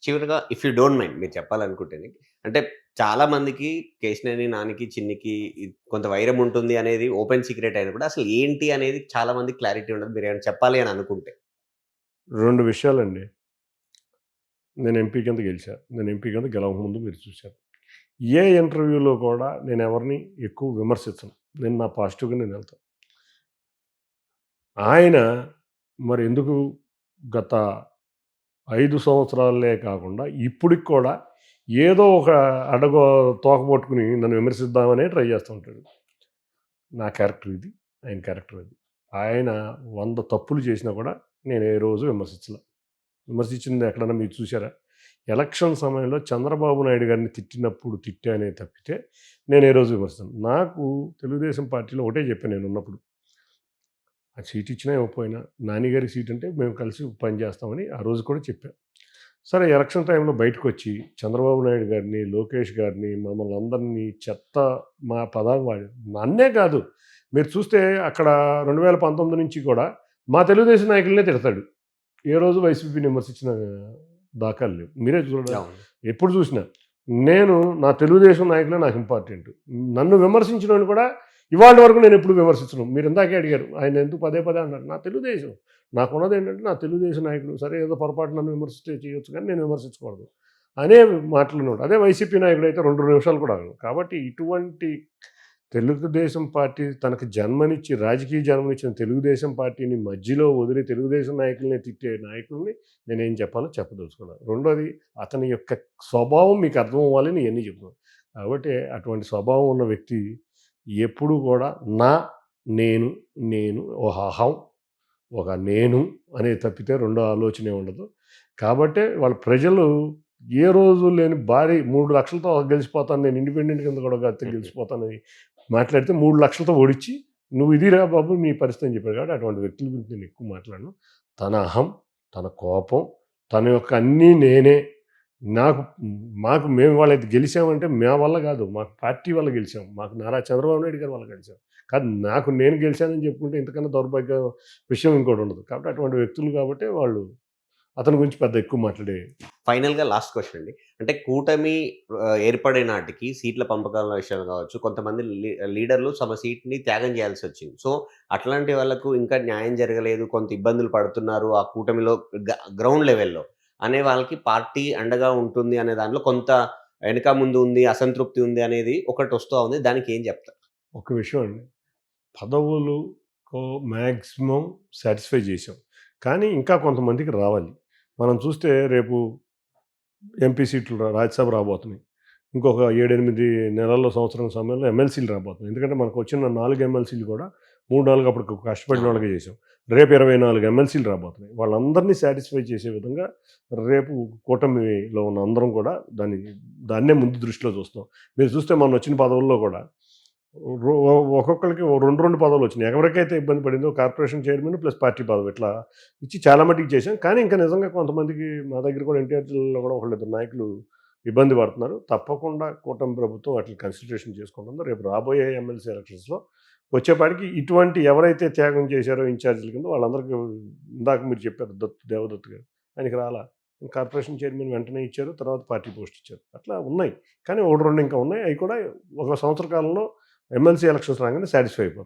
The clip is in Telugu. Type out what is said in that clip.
చివరగా ఇఫ్ యూ డోంట్ మైండ్ మీరు చెప్పాలనుకుంటేనే అంటే చాలా మందికి కేశినేని నానికి, చిన్నికి కొంత వైరం ఉంటుంది అనేది ఓపెన్ సీక్రెట్ అయినా కూడా అసలు ఏంటి అనేది చాలా మందికి క్లారిటీ ఉండదు. మీరేమైనా చెప్పాలి అని అనుకుంటే. 2 విషయాలండి. నేను ఎంపీ కింద గెలిచా. నేను ఎంపీ కింద గెలవకముందు మీరు చూసారు. ఏ ఇంటర్వ్యూలో కూడా నేనెవరిని ఎక్కువ విమర్శించను. నేను నా పాజిటివ్‌గా నేనెళ్తా. ఆయన మరెందుకు గత 5 సంవత్సరాలే కాకుండా ఇప్పటికి కూడా ఏదో ఒక అడ్డగో తోక పట్టుకుని నన్ను విమర్శిద్దామనే ట్రై చేస్తూ ఉంటాడు. నా క్యారెక్టర్ ఇది. ఆయన క్యారెక్టర్ అది. ఆయన 100 తప్పులు చేసినా కూడా నేను ఏ రోజు విమర్శించలా. విమర్శించింది ఎక్కడన్నా మీరు చూసారా? ఎలక్షన్ సమయంలో చంద్రబాబు నాయుడు గారిని తిట్టినప్పుడు తిట్టానే తప్పితే నేను ఏ రోజు విమర్శించను. నాకు తెలుగుదేశం పార్టీలో ఒకటే చెప్పాను నేనున్నప్పుడు. ఆ సీట్ ఇచ్చినా ఇవ్వకపోయినా నానిగారి సీట్ అంటే మేము కలిసి పని చేస్తామని ఆ రోజు కూడా చెప్పాను. సరే ఎలక్షన్ టైంలో బయటకొచ్చి చంద్రబాబు నాయుడు గారిని, లోకేష్ గారిని మమ్మల్ని అందరినీ చెత్త మా పదాలు వాడారు. నన్నే కాదు మీరు చూస్తే అక్కడ 2019 నుంచి కూడా మా తెలుగుదేశం నాయకులనే తిడతాడు. ఏ రోజు వైసీపీని విమర్శించిన దాఖలు లేవు. మీరే చూడండి. అవును. ఎప్పుడు చూసినా నేను నా తెలుగుదేశం నాయకులే నాకు ఇంపార్టెంట్. నన్ను విమర్శించినోడిని కూడా ఇవాళ వరకు నేను ఎప్పుడు విమర్శించను. మీరు ఇందాకే అడిగారు ఆయన ఎందుకు పదే పదే అన్నారు. నా తెలుగుదేశం నాకున్నది ఏంటంటే నా తెలుగుదేశం నాయకుడు సరే ఏదో పొరపాటు నన్ను విమర్శిస్తే చేయొచ్చు కానీ నేను విమర్శించకూడదు అనే మాటలున్నాడు. అదే వైసీపీ నాయకుడు అయితే 2 నిమిషాలు కూడా ఆగను. కాబట్టి ఇటువంటి తెలుగుదేశం పార్టీ తనకు జన్మనిచ్చి రాజకీయ జన్మనిచ్చిన తెలుగుదేశం పార్టీని మధ్యలో వదిలి తెలుగుదేశం నాయకుల్ని తిట్టే నాయకుల్ని నేనేం చెప్పాలో చెప్పదలుచుకున్నాను. రెండోది అతని యొక్క స్వభావం మీకు అర్థం అవ్వాలని ఇవన్నీ చెప్తున్నాను. కాబట్టి అటువంటి స్వభావం ఉన్న వ్యక్తి ఎప్పుడూ కూడా నా, నేను, నేను ఒక అహం, ఒక నేను అనేది తప్పితే రెండో ఆలోచనే ఉండదు. కాబట్టే వాళ్ళ ప్రజలు ఏ రోజు లేని భారీ 3 లక్షలతో గెలిచిపోతాను నేను ఇండిపెండెంట్ కింద కూడా గెలిచిపోతానని మాట్లాడితే 3 లక్షలతో ఓడించి నువ్వు ఇదిరా బాబు నీ పరిస్థితి అని చెప్పాడు. కాబట్టి అటువంటి వ్యక్తుల గురించి నేను ఎక్కువ మాట్లాడను. తన అహం, తన కోపం, తన యొక్క అన్నీ నేనే మేము వాళ్ళది గెలిచామంటే మా వల్ల కాదు, మాకు పార్టీ వల్ల గెలిచాం, మాకు నారా చంద్రబాబు నాయుడు గారి వల్ల గెలిచాం కాదు. నాకు నేను గెలిచానని చెప్పుకుంటే ఇంతకన్నా దౌర్భాగ్య విషయం ఇంకోటి ఉండదు. కాబట్టి అటువంటి వ్యక్తులు కాబట్టి వాళ్ళు అతని గురించి పెద్ద ఎక్కువ మాట్లాడే. ఫైనల్‌గా లాస్ట్ క్వెషన్ అండి. అంటే కూటమి ఏర్పడే నాటికి సీట్ల పంపకాల విషయంలో కావచ్చు, కొంతమంది లీడర్లు తమ సీట్‌ని త్యాగం చేయాల్సొచ్చింది. సో, అట్లాంటి వాళ్ళకు ఇంకా న్యాయం జరగలేదు, కొంత ఇబ్బందులు పడుతున్నారు ఆ కూటమిలో గ్రౌండ్ లెవెల్‌లో అనే వాళ్ళకి పార్టీ అండగా ఉంటుంది అనే దాంట్లో కొంత వెనక ముందు ఉంది, అసంతృప్తి ఉంది అనేది ఒకటొస్తా ఉంది. దానికి ఏం చెప్తారు? ఒక విషయం అండి. పదవులు మ్యాక్సిమం సాటిస్ఫై చేసాం. కానీ ఇంకా కొంతమందికి రావాలి. మనం చూస్తే రేపు ఎంపీ సీట్లు రాజ్యసభ రాబోతున్నాయి. ఇంకొక 7, 8 నెలల్లో సంవత్సరం సమయంలో ఎమ్మెల్సీలు రాబోతున్నాయి. ఎందుకంటే మనకు వచ్చిన 4 ఎమ్మెల్సీలు కూడా 3, 4 అప్పటికి కష్టపడిన వాళ్ళకే చేసాం. రేపు 24 ఎమ్మెల్సీలు రాబోతున్నాయి. వాళ్ళందరినీ సాటిస్ఫై చేసే విధంగా రేపు కూటమిలో ఉన్న అందరం కూడా దాన్నే ముందు దృష్టిలో చూస్తాం. మీరు చూస్తే మొన్న వచ్చిన పదవుల్లో కూడా ఒక్కొక్కరికి 2 పదవులు వచ్చినాయి. ఎవరికైతే ఇబ్బంది పడిందో కార్పొరేషన్ చైర్మన్ ప్లస్ పార్టీ పదవి ఇట్లా ఇచ్చి చాలా మట్టుకు చేశాం. కానీ ఇంకా నిజంగా కొంతమందికి మా దగ్గర కూడా ఎన్టీఆర్ జిల్లాలో కూడా ఒకళ్ళిద్దరు నాయకులు ఇబ్బంది పడుతున్నారు. తప్పకుండా కూటమి ప్రభుత్వం వాటిని కన్సిడరేషన్ చేసుకుంటుందో రేపు రాబోయే ఎమ్మెల్సీ ఎలక్షన్స్లో వచ్చేపాటికి ఇటువంటి ఎవరైతే త్యాగం చేశారో ఇన్ఛార్జీల కింద వాళ్ళందరికీ ఇందాక మీరు చెప్పారు దేవదత్తు గారు ఆయనకి రాలా. కార్పొరేషన్ చైర్మన్ వెంటనే ఇచ్చారు. తర్వాత పార్టీ పోస్ట్ ఇచ్చారు. అట్లా ఉన్నాయి. కానీ 1, 2 ఇంకా ఉన్నాయి. అవి కూడా ఒక సంవత్సర కాలంలో ఎమ్మెల్సీ ఎలక్షన్స్ రాగానే సాటిస్ఫై అయిపోతారు.